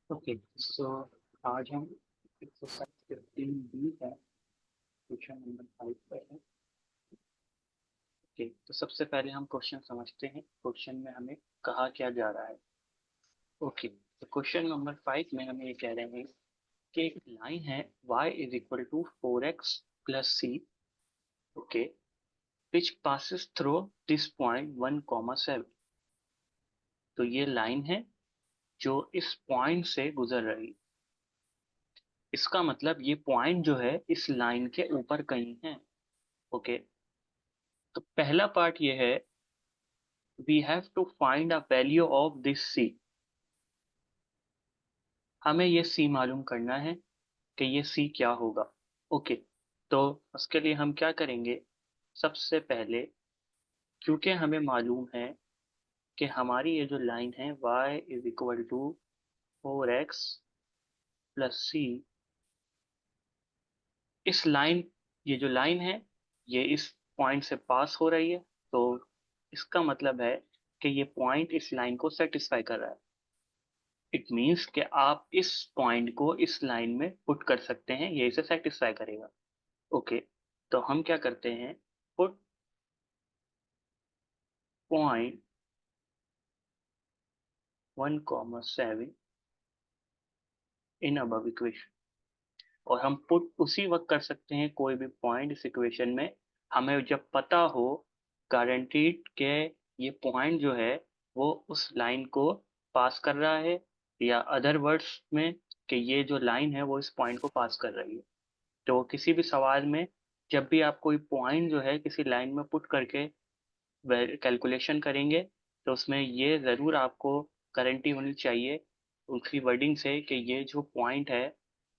Okay so आज हम exercise 15B है क्वेश्चन नंबर 5 पर है। ओके तो सबसे पहले हम क्वेश्चन समझते हैं। क्वेश्चन में हमें कहा क्या जा रहा है। ओके तो क्वेश्चन नंबर 5 में हमें ये कह रहे हैं कि एक लाइन है y is equal to 4x plus C. Okay which passes through this point 1,7। तो ये लाइन है जो इस पॉइंट से गुजर रही है। इसका मतलब ये पॉइंट जो है इस लाइन के ऊपर कहीं है। ओके तो पहला पार्ट ये है, we have to find a value of this C. हमें ये सी मालूम करना है कि ये सी क्या होगा। ओके तो उसके लिए हम क्या करेंगे, सबसे पहले क्योंकि हमें मालूम है कि हमारी ये जो लाइन है y is equal to 4x plus C. इस लाइन, ये जो लाइन है ये इस पॉइंट से पास हो रही है, तो इसका मतलब है कि ये पॉइंट इस लाइन को सेटिस्फाई कर रहा है। इट मीन्स कि आप इस पॉइंट को इस लाइन में पुट कर सकते हैं, ये इसे सेटिस्फाई करेगा। ओके तो हम क्या करते हैं, पुट पॉइंट 1,7 इन अबव इक्वेशन। और हम पुट उसी वक्त कर सकते हैं कोई भी पॉइंट इस इक्वेशन में, हमें जब पता हो गारंटीड के ये पॉइंट जो है वो उस लाइन को पास कर रहा है, या अदर वर्ड्स में कि ये जो लाइन है वो इस पॉइंट को पास कर रही है। तो किसी भी सवाल में जब भी आप कोई पॉइंट जो है किसी लाइन में पुट करके कैलकुलेशन करेंगे, तो उसमें ये ज़रूर आपको गारंटी होनी चाहिए उसकी वर्डिंग से कि ये जो पॉइंट है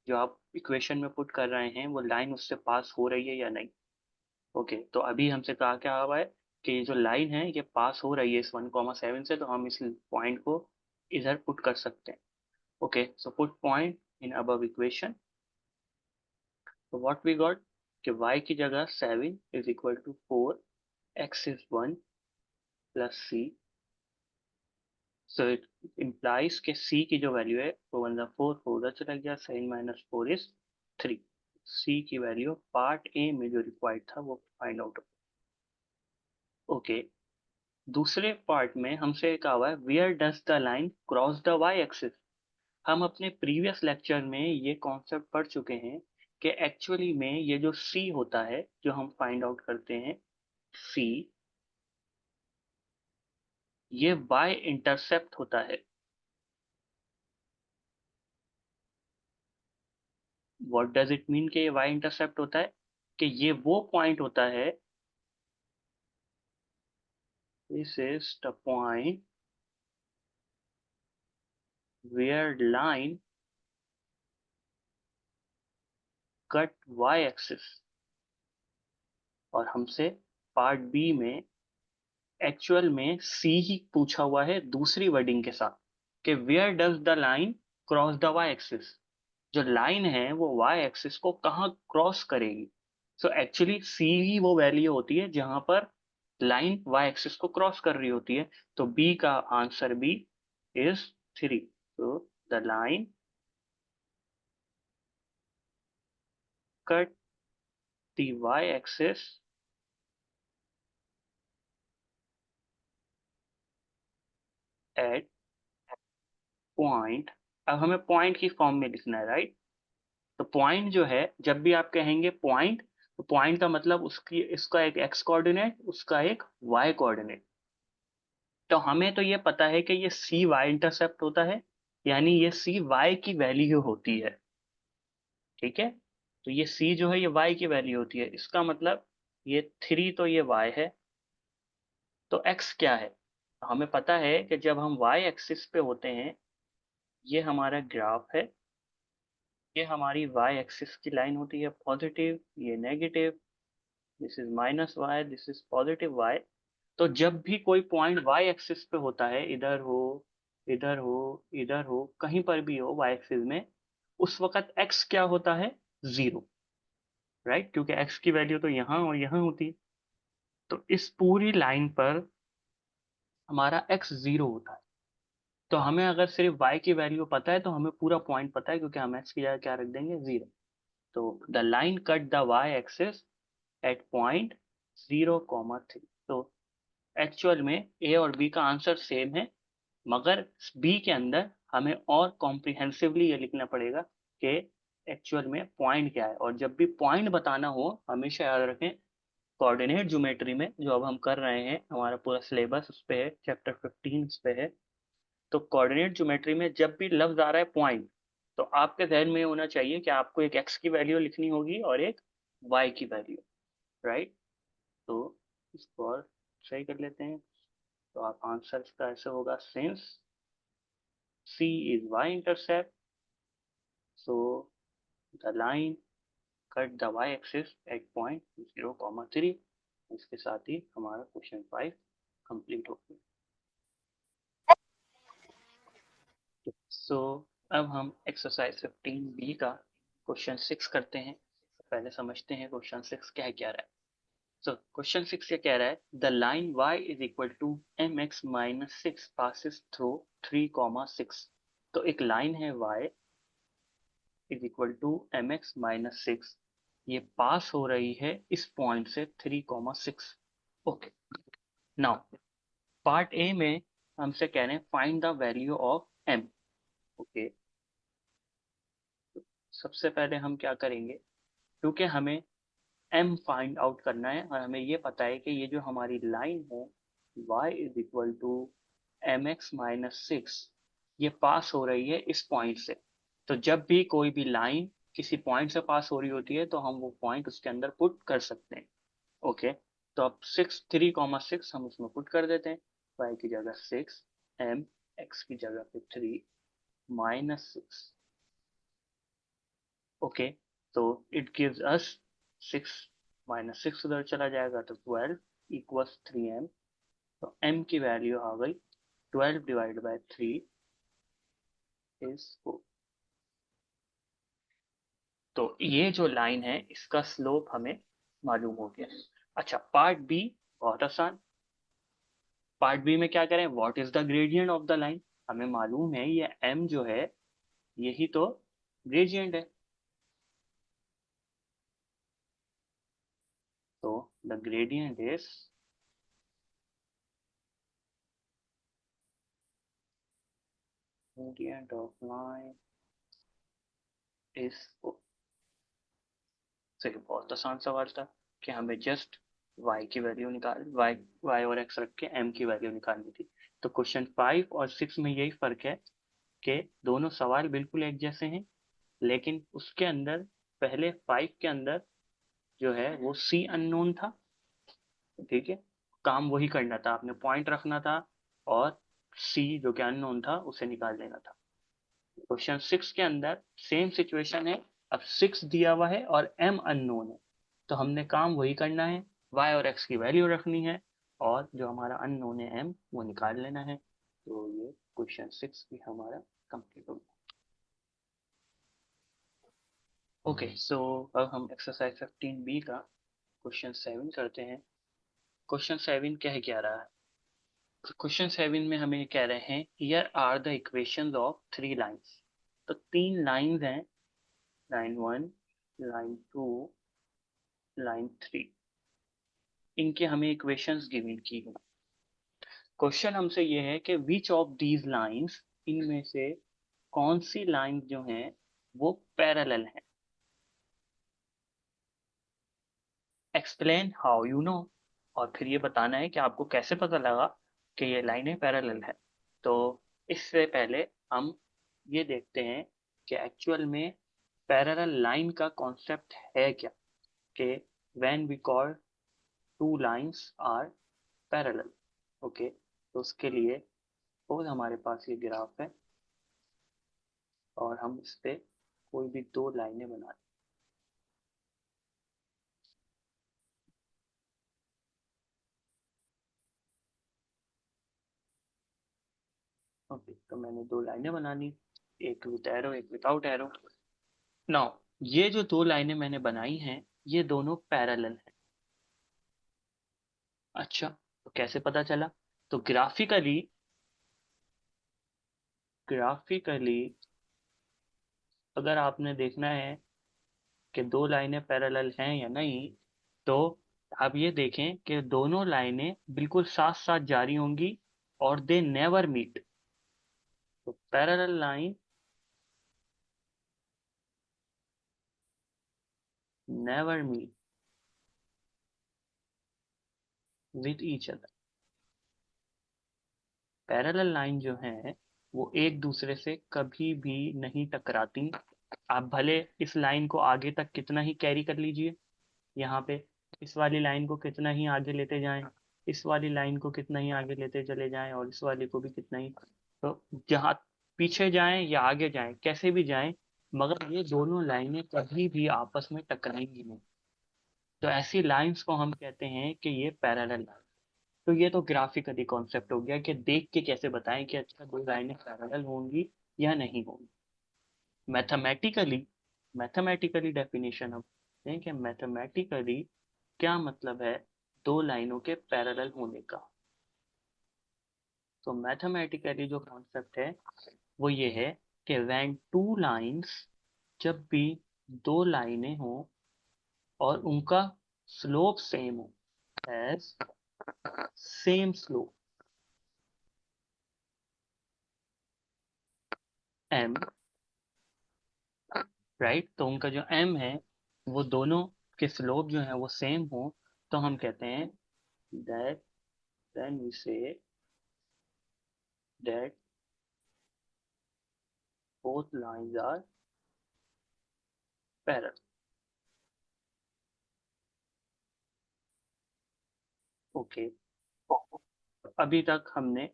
जो आप इक्वेशन में पुट कर रहे हैं वो लाइन उससे पास हो रही है या नहीं। ओके तो अभी हमसे कहा क्या हुआ है कि ये जो लाइन है ये पास हो रही है इस 1,7 से, तो हम इस पॉइंट को इधर पुट कर सकते हैं। Okay so put point in above equation. तो व्हाट वी गॉट कि y की जगह 7 is equal to 4, x is 1 plus c। So it implies के c की जो वैल्यू है वो 1 4 4 उधर चला गया, 7 माइनस 4 इज 3। c की वैल्यू पार्ट ए में जो रिक्वायर्ड था वो फाइंड आउट। ओके दूसरे पार्ट में हमसे कहा हुआ है where does the line cross the y axis. हम अपने प्रीवियस लेक्चर में ये कॉन्सेप्ट पढ़ चुके हैं कि एक्चुअली में ये जो c होता है जो हम फाइंड आउट करते हैं c, ये y इंटरसेप्ट होता है। व्हाट डज इट मीन कि ये y इंटरसेप्ट होता है, कि ये वो पॉइंट होता है, this is the point where line cut y axis. और हमसे पार्ट बी में एक्चुअल में सी ही पूछा हुआ है दूसरी वर्डिंग के साथ कि where does the line cross the y axis. जो लाइन है वो y एक्सिस को कहाँ क्रॉस करेगी। सो एक्चुअली सी ही वो वैल्यू होती है जहां पर लाइन y एक्सिस को क्रॉस कर रही होती है। तो बी का answer B is 3। So the line cut the y axis at point. अब हमें पॉइंट की फॉर्म में लिखना है, राइट। तो पॉइंट जो है जब भी आप कहेंगे पॉइंट, तो पॉइंट का मतलब उसकी इसका एक एक्स कोऑर्डिनेट उसका एक वाई कोऑर्डिनेट। तो हमें तो ये पता है कि ये सी वाई इंटरसेप्ट होता है, यानी ये सी वाई की वैल्यू होती है। ठीक है तो ये सी जो है ये वाई की वैल्यू होती है, इसका मतलब ये 3 तो ये वाई है। तो एक्स क्या है, तो हमें पता है कि जब हम वाई एक्सिस पे होते हैं, ये हमारा ग्राफ है, ये हमारी वाई एक्सिस की लाइन होती है पॉजिटिव, ये negative, this is minus Y, this is positive Y. तो जब भी कोई पॉइंट वाई एक्सिस पे होता है, इधर हो इधर हो इधर हो कहीं पर भी हो वाई एक्सिस में, उस वक्त एक्स क्या होता है, जीरो, राइट, क्योंकि एक्स की वैल्यू तो यहाँ और यहाँ होती है। तो इस पूरी लाइन पर हमारा एक्स जीरो होता है। तो हमें अगर सिर्फ y की वैल्यू पता है तो हमें पूरा पॉइंट पता है, क्योंकि हम x की जगह क्या रख देंगे, 0। तो the line cut the y axis at point 0,3। तो एक्चुअल में a और b का आंसर सेम है, मगर b के अंदर हमें और कॉम्प्रिहेंसिवली ये लिखना पड़ेगा कि एक्चुअल में पॉइंट क्या है। और जब भी पॉइंट बताना हो हमेशा याद रखें, कोऑर्डिनेट ज्योमेट्री में जो अब हम कर रहे हैं, हमारा पूरा सिलेबस उस पे है, चैप्टर 15 उस पे है। तो कोऑर्डिनेट ज्योमेट्री में जब भी लफ्ज आ रहा है पॉइंट, तो आपके जहन में होना चाहिए कि आपको एक x की वैल्यू लिखनी होगी और एक y की वैल्यू, राइट। तो इसको और सही कर लेते हैं। तो आप आंसर इसका ऐसे होगा, since C is y intercept, so the line cut the y axis at point 0,3। इसके साथ ही हमारा क्वेश्चन 5 कंप्लीट हो गया। सो अब हम एक्सरसाइज 15B का क्वेश्चन 6 करते हैं। पहले समझते हैं क्वेश्चन 6 क्या कह रहा है। सो क्वेश्चन 6 ये कह रहा है, the line y is equal to mx minus 6 passes through 3,6। तो एक लाइन है y is equal to mx minus 6, ये पास हो रही है इस पॉइंट से 3,6। ओके, नाउ पार्ट ए में हमसे कह रहे हैं find the value of m। Okay, सबसे पहले हम क्या करेंगे, क्योंकि हमें m फाइंड आउट करना है और हमें ये पता है कि ये जो हमारी लाइन है y is equal to M X minus 6, ये पास हो रही है इस पॉइंट से। तो जब भी कोई भी लाइन किसी पॉइंट से पास हो रही होती है तो हम वो पॉइंट उसके अंदर पुट कर सकते हैं। ओके, तो अब 3,6 हम उसमें पुट कर देते हैं। y की जगह 6, m x की जगह पे 3 माइनस 6। ओके, तो इट गिव्स अस 6 माइनस 6 उधर चला जाएगा तो 12 इक्वल्स 3m। तो m की वैल्यू आ गई 12 डिवाइड बाय 3 इज 4। तो ये जो लाइन है इसका स्लोप हमें मालूम हो गया। अच्छा, पार्ट बी बहुत आसान। पार्ट बी में क्या करें, what is the gradient of the line. हमें मालूम है ये m जो है यही तो ग्रेडियंट है। तो the gradient is gradient of line is 4। चलिए, बहुत आसान सवाल था कि हमें जस्ट y की वैल्यू निकाल y और x रख के m की वैल्यू निकालनी थी। तो क्वेश्चन 5 और 6 में यही फर्क है कि दोनों सवाल बिल्कुल एक जैसे हैं, लेकिन उसके अंदर पहले 5 के अंदर जो है वो c अननोन था। ठीक है, काम वही करना था, आपने पॉइंट रखना था और c जो कि अननोन था उसे निकाल लेना था। क्वेश्चन 6 के अंदर सेम सिचुएशन है। अब 6 दिया हुआ है और m अननोन है, तो हमने काम वही करना है, y और x की वैल्यू रखनी है और जो हमारा अननोन है m वो निकाल लेना है। तो ये क्वेश्चन 6 भी हमारा कंप्लीट हो गया। ओके, सो अब हम एक्सरसाइज 15B का क्वेश्चन 7 करते हैं। क्वेश्चन 7 क्या रहा है। क्वेश्चन 7 में हमें कह रहे हैं, here are the equations of 3 lines. तो 3 लाइंस हैं, लाइन 1, लाइन 2, लाइन 3। इनके हमें इक्वेशंस गिवन की है। क्वेश्चन हमसे ये है कि विच ऑफ दीज लाइंस, इनमें से कौन सी लाइन जो हैं वो पैरेलल हैं। एक्सप्लेन हाउ यू नो, और फिर ये बताना है कि आपको कैसे पता लगा कि ये लाइनें पैरेलल है। तो इससे पहले हम ये देखते हैं कि एक्चुअल में पैरेलल लाइन का कॉन्सेप्ट है क्या, कि when we call two lines are parallel. Okay, तो उसके लिए सपोज हमारे पास ये ग्राफ है और हम इस पे कोई भी 2 लाइनें बना दें। ओके, तो मैंने 2 लाइनें बना ली, एक विद एरो एक विदाउट एरो। नाउ ये जो 2 लाइनें मैंने बनाई हैं ये दोनों पैरेलल हैं। अच्छा, तो कैसे पता चला। तो ग्राफिकली ग्राफिकली अगर आपने देखना है कि दो लाइनें पैरेलल हैं या नहीं, तो आप ये देखें कि दोनों लाइनें बिल्कुल साथ साथ जारी होंगी और दे नेवर मीट। तो parallel line never meet with each other. Parallel line जो है वो एक दूसरे से कभी भी नहीं टकराती। आप भले इस लाइन को आगे तक कितना ही कैरी कर लीजिए, यहाँ पे इस वाली लाइन को कितना ही आगे लेते जाएं, इस वाली लाइन को कितना ही आगे लेते चले जाएं और इस वाली को भी कितना ही, तो जहाँ पीछे जाएं या आगे जाएं कैसे भी जाएं, मगर ये दोनों लाइनें कभी भी आपस में टकराएंगी नहीं। तो ऐसी लाइंस को हम कहते हैं कि ये पैरेलल लाइन। तो ये तो ग्राफिकली कॉन्सेप्ट हो गया कि देख के कैसे बताएं कि अच्छा दो लाइनें पैरेलल होंगी या नहीं होंगी। मैथमेटिकली मैथमेटिकली डेफिनेशन हम देखें कि मैथमेटिकली क्या मतलब है दो लाइनों के पैरेलल होने का। तो मैथमेटिकली जो कॉन्सेप्ट है वो ये है कि व्हेन टू लाइंस, जब भी दो लाइनें हों और उनका स्लोप सेम हो, as same slope M, right, तो उनका जो एम है वो दोनों के स्लोप जो है वो सेम हो, तो हम कहते हैं that then we say that both lines are parallel। Okay, अभी तक हमने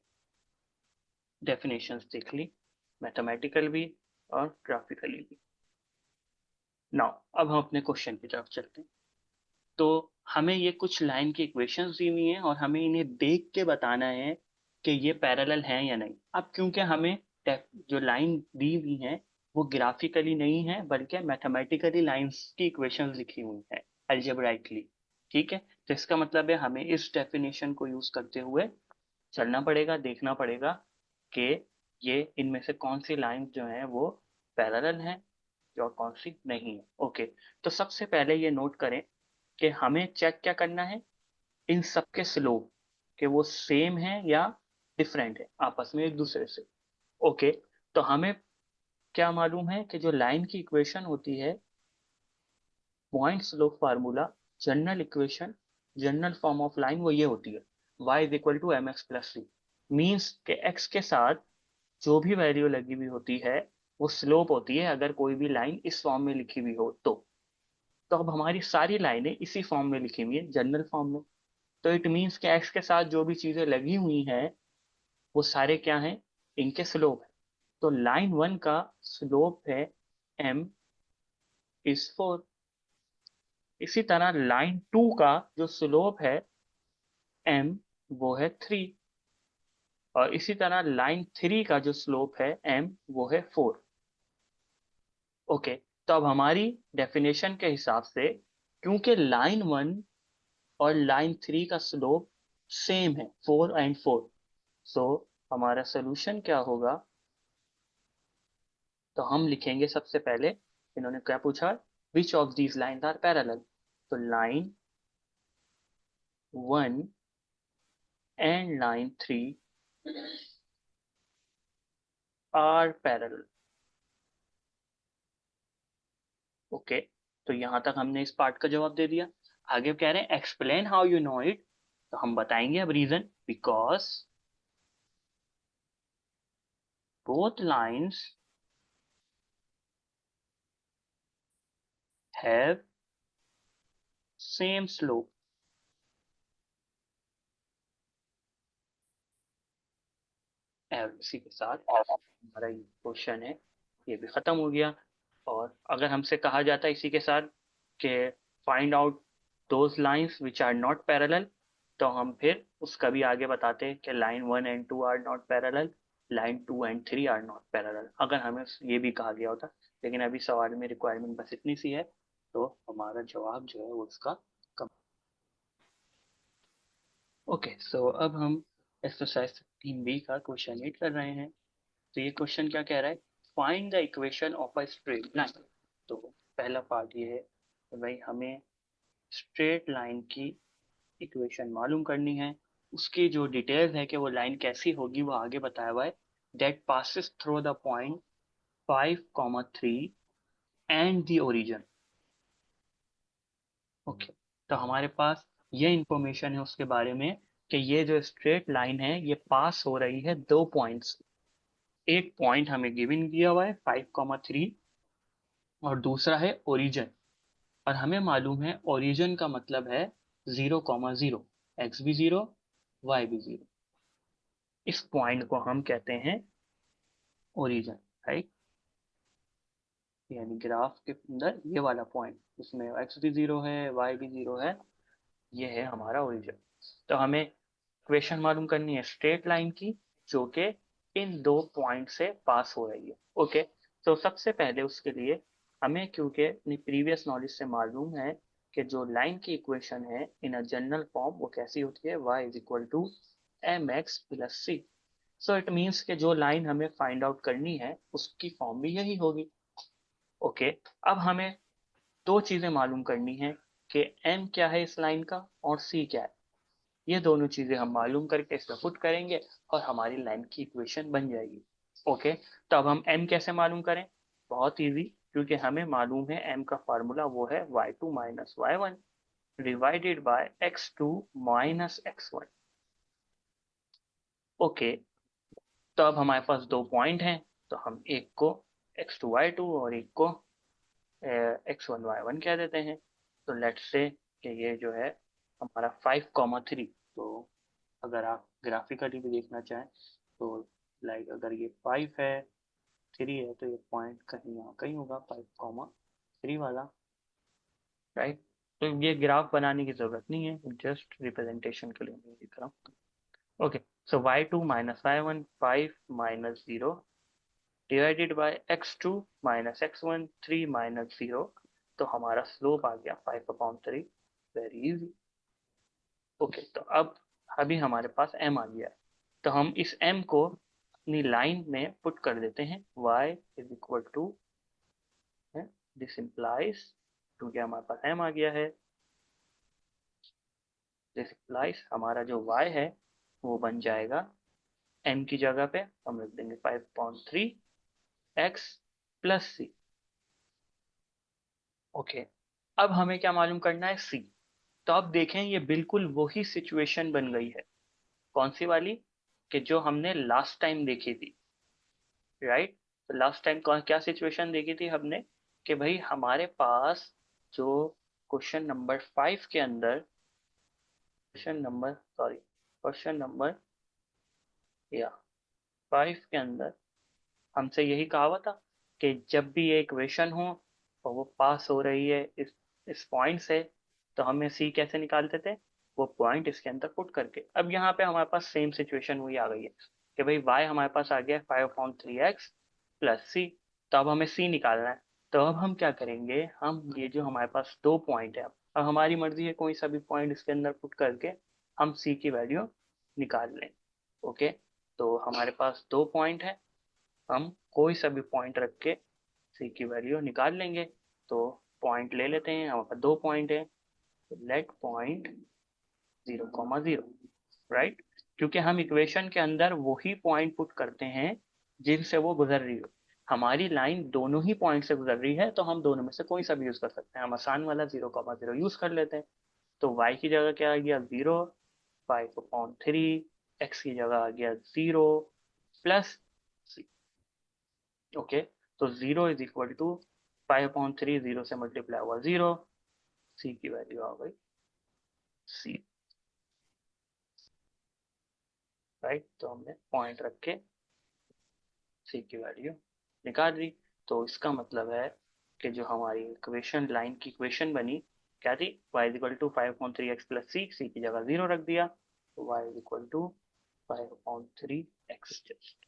डेफिनेशंस देख ली, मैथमेटिकल भी और ग्राफिकली भी। नाउ अब हम अपने क्वेश्चन की तरफ चलते हैं। तो हमें ये कुछ लाइन की इक्वेशंस दी हुई हैं और हमें इन्हें देख के बताना है कि ये पैरेलल हैं या नहीं। अब क्योंकि हमें जो लाइन दी हुई है वो ग्राफिकली नहीं है बल्कि मैथमेटिकली लाइंस की इक्वेशंस लिखी हुई है अलजेब्राइकली। ठीक है, तो इसका मतलब है हमें इस डेफिनेशन को यूज करते हुए चलना पड़ेगा, देखना पड़ेगा कि ये इनमें से कौन सी लाइन जो है वो पैरेलल है और कौन सी नहीं है। ओके, तो सबसे पहले ये नोट करें कि हमें चेक क्या करना है, इन सबके स्लोप कि वो सेम है या डिफरेंट है आपस में एक दूसरे से। ओके, तो हमें क्या मालूम है कि जो लाइन की इक्वेशन होती है, point slope formula, general equation, general form of line वो ये होती है y is equal to M x plus C. Means के x के साथ जो भी वैल्यू लगी हुई होती है वो स्लोप होती है अगर कोई भी लाइन इस फॉर्म में लिखी हुई हो तो अब हमारी सारी लाइनें इसी फॉर्म में लिखी हुई है, जनरल फॉर्म में। तो इट मीन्स कि x के साथ जो भी चीजें लगी हुई हैं वो सारे क्या हैं, इनके स्लोप है। तो लाइन वन का स्लोप है m इज 4। इसी तरह लाइन टू का जो स्लोप है m वो है 3। और इसी तरह लाइन थ्री का जो स्लोप है m वो है 4। ओके, तो अब हमारी डेफिनेशन के हिसाब से क्योंकि लाइन वन और लाइन थ्री का स्लोप सेम है 4 और 4, सो हमारा सोल्यूशन क्या होगा, तो हम लिखेंगे सबसे पहले, इन्होंने क्या पूछा, which of these line are parallel. तो line one and line three are parallel. Okay, तो यहां तक हमने इस पार्ट का जवाब दे दिया। आगे कह रहे हैं explain how you know it, तो हम बताएंगे अब reason, because both lines have same slope. इसी के साथ हमारा ये क्वेश्चन है ये भी खत्म हो गया। और अगर हमसे कहा जाता है इसी के साथ कि find out those lines which are not parallel, तो हम फिर उसका भी आगे बताते हैं कि line one and two are not parallel, line two and three are not parallel, अगर हमें ये भी कहा गया होता। लेकिन अभी सवाल में रिक्वायरमेंट बस इतनी सी है, तो हमारा जवाब जो है वो उसका कम। ओके, सो अब हम एक्सरसाइज 3B का क्वेश्चन 8 कर रहे हैं। तो ये क्वेश्चन क्या कह रहा है, find the equation of a straight line. तो पहला पार्ट ये है कि भाई हमें स्ट्रेट लाइन की इक्वेशन मालूम करनी है। उसकी जो डिटेल्स है कि वो लाइन कैसी होगी वो आगे बताया हुआ है। That passes through the point 5, 3 and the origin. Okay, तो हमारे पास ये इंफॉर्मेशन है उसके बारे में कि ये जो स्ट्रेट लाइन है ये पास हो रही है दो पॉइंट्स। एक पॉइंट हमें गिवन दिया हुआ है 5, 3 और दूसरा है ओरिजिन। और हमें मालूम है ओरिजिन का मतलब है 0, 0, एक्स भी 0, वाई भी 0। इस पॉइंट को हम कहते हैं ओरिजिन, राइट। यानी ग्राफ के अंदर ये वाला पॉइंट उसमें एक्स भी 0 है, वाई भी 0 है, ये है हमारा ओरिजिन। तो हमें इक्वेशन मालूम करनी है स्ट्रेट लाइन की जो कि इन दो पॉइंट से पास हो रही है। ओके, तो सबसे पहले उसके लिए हमें, क्योंकि अपनी प्रीवियस नॉलेज से मालूम है कि जो लाइन की इक्वेशन है इन अ जनरल फॉर्म वो कैसी होती है, y is equal to M x plus c. So it means कि जो लाइन हमें फाइंड आउट करनी है उसकी फॉर्म भी यही होगी। ओके, अब हमें दो चीजें मालूम करनी है कि m क्या है इस लाइन का और c क्या है। ये दोनों चीजें हम मालूम करके इसमें पुट करेंगे और हमारी लाइन की इक्वेशन बन जाएगी। ओके, तो अब हम m कैसे मालूम करें, बहुत इजी, क्योंकि हमें मालूम है m का फार्मूला वो है y2 minus y1 divided by x2 minus x1। Okay, तो अब हमारे पास दो पॉइंट हैं, तो हम एक को x2 y2 और एक को x1 y1 कह देते हैं। तो लेट्स से कि ये जो है हमारा 5, 3। तो अगर आप ग्राफिकली भी देखना चाहें तो लाइक अगर ये 5 है, 3 है, तो ये पॉइंट कहीं यहाँ कहीं होगा 5, 3 वाला, राइट। तो ये ग्राफ बनाने की जरूरत नहीं है, जस्ट रिप्रेजेंटेशन के लिए मैं दिख रहा हूँ। Okay, so y2 minus y1 5 minus 0 divided by x2 minus x1 3 minus 0। तो हमारा स्लोप आ गया 5/3। Very easy. ओके, तो अब अभी हमारे पास m आ गया है, तो हम इस m को अपनी लाइन में पुट कर देते हैं। y is equal to, this implies, क्योंकि हमारे पास m आ गया है, दिस इम्प्लाइज हमारा जो y है वो बन जाएगा m की जगह पे हम रख देंगे 5/3 x प्लस सी। ओके, अब हमें क्या मालूम करना है, c। तो अब देखें ये बिल्कुल वही सिचुएशन बन गई है, कौन सी वाली, कि जो हमने लास्ट टाइम देखी थी, राइट। तो लास्ट टाइम क्या सिचुएशन देखी थी हमने, कि भाई हमारे पास जो क्वेश्चन नंबर 5 के अंदर, क्वेश्चन नंबर या 5 के अंदर हमसे यही कहा हुआ था कि जब भी ये इक्वेशन हो और वो पास हो रही है इस पॉइंट से, तो हमें सी कैसे निकालते थे, वो पॉइंट इसके अंदर पुट करके। अब यहाँ पे हमारे पास सेम सिचुएशन वही आ गई है कि भाई वाई हमारे पास आ गया है 5/3 x प्लस सी। तो अब हमें सी निकालना है। तो अब हम क्या करेंगे, हम ये जो हमारे पास दो पॉइंट है, अब हमारी मर्जी है कोई सा भी पॉइंट इसके अंदर पुट करके हम सी की वैल्यू निकाल लें। ओके, तो हमारे पास दो पॉइंट है, हम कोई सा भी पॉइंट रख के सी की वैल्यू निकाल लेंगे। तो पॉइंट ले लेते हैं, हमारे पास दो पॉइंट है, लेट पॉइंट 0, 0, राइट। क्योंकि हम इक्वेशन के अंदर वही पॉइंट पुट करते हैं जिनसे वो गुजर रही हो। हमारी लाइन दोनों ही पॉइंट से गुजर रही है, तो हम दोनों में से कोई सा भी यूज कर सकते हैं। हम आसान वाला 0, 0 यूज कर लेते हैं। तो y की जगह क्या आ गया 0, 5/3, x की जगह आ गया 0 प्लस सी। ओके, तो 0 इज इक्वल टू 5/3, 0 से मल्टीप्लाई हुआ 0, सी की वैल्यू आ गई सी, राइट। तो हमने पॉइंट रख के सी की वैल्यू निकाल दी। तो इसका मतलब है कि जो हमारी इक्वेशन लाइन की इक्वेशन बनी क्या थी, y is equal to 5/3 x plus C, C की जगह 0 रख दिया, तो y is equal to 5/3 x just.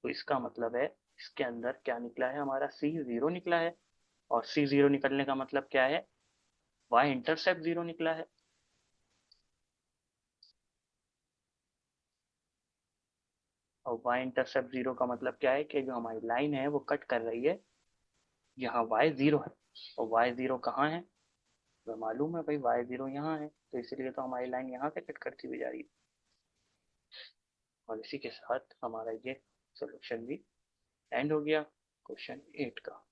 तो इसका मतलब है इसके अंदर क्या निकला है, हमारा c 0 निकला है। और c 0 निकलने का मतलब क्या है, y इंटरसेप्ट 0 निकला है। और y इंटरसेप्ट 0 का मतलब क्या है कि जो हमारी लाइन है वो कट कर रही है यहाँ y 0 है, और y 0 कहाँ है, तो मालूम है भाई y 0 यहाँ है, तो इसलिए तो हमारी लाइन यहाँ से कट करती हुई जा रही है। और इसी के साथ हमारा ये सोल्यूशन भी एंड हो गया क्वेश्चन 8 का।